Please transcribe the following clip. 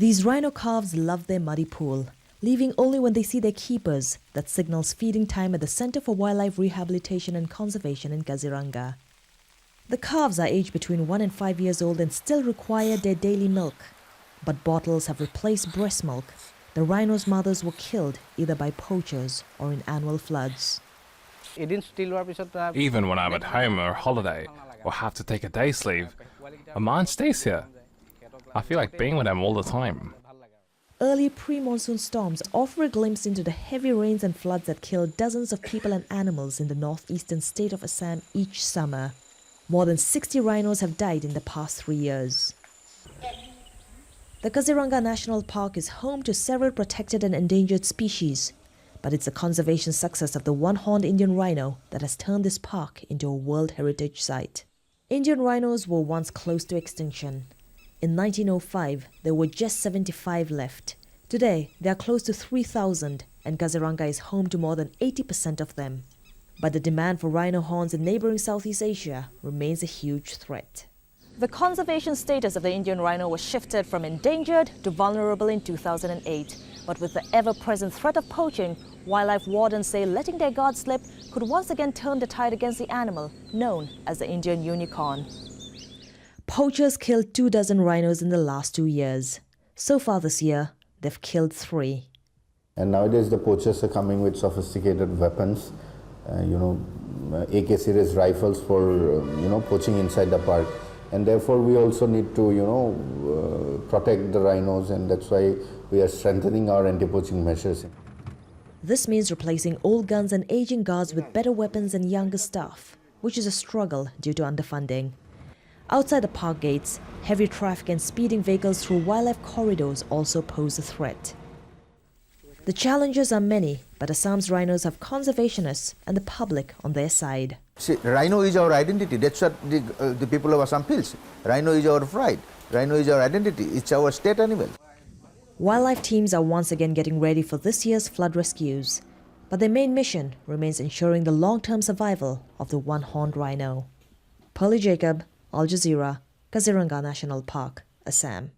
These rhino calves love their muddy pool, leaving only when they see their keepers. That signals feeding time at the Center for Wildlife Rehabilitation and Conservation in Kaziranga. The calves are aged between 1 and 5 years old and still require their daily milk. But bottles have replaced breast milk. The rhinos' mothers were killed either by poachers or in annual floods. Even when I'm at home or holiday, or have to take a day's leave, my mind stays here. I feel like being with them all the time. Early pre-monsoon storms offer a glimpse into the heavy rains and floods that kill dozens of people and animals in the northeastern state of Assam each summer. More than 60 rhinos have died in the past 3 years. The Kaziranga National Park is home to several protected and endangered species, but it's the conservation success of the one-horned Indian rhino that has turned this park into a World Heritage Site. Indian rhinos were once close to extinction. In 1905, there were just 75 left. Today, there are close to 3,000, and Kaziranga is home to more than 80% of them. But the demand for rhino horns in neighboring Southeast Asia remains a huge threat. The conservation status of the Indian rhino was shifted from endangered to vulnerable in 2008. But with the ever-present threat of poaching, wildlife wardens say letting their guard slip could once again turn the tide against the animal, known as the Indian unicorn. Poachers killed 24 rhinos in the last 2 years. So far this year, they've killed 3. And nowadays the poachers are coming with sophisticated weapons, AK series rifles for, poaching inside the park. And therefore we also need to, protect the rhinos, and that's why we are strengthening our anti-poaching measures. This means replacing old guns and aging guards with better weapons and younger staff, which is a struggle due to underfunding. Outside the park gates, heavy traffic and speeding vehicles through wildlife corridors also pose a threat. The challenges are many, but Assam's rhinos have conservationists and the public on their side. See, rhino is our identity. That's what the people of Assam feels. Rhino is our pride. Rhino is our identity. It's our state animal. Wildlife teams are once again getting ready for this year's flood rescues, but their main mission remains ensuring the long-term survival of the one-horned rhino. Pearly, Al Jazeera, Kaziranga National Park, Assam.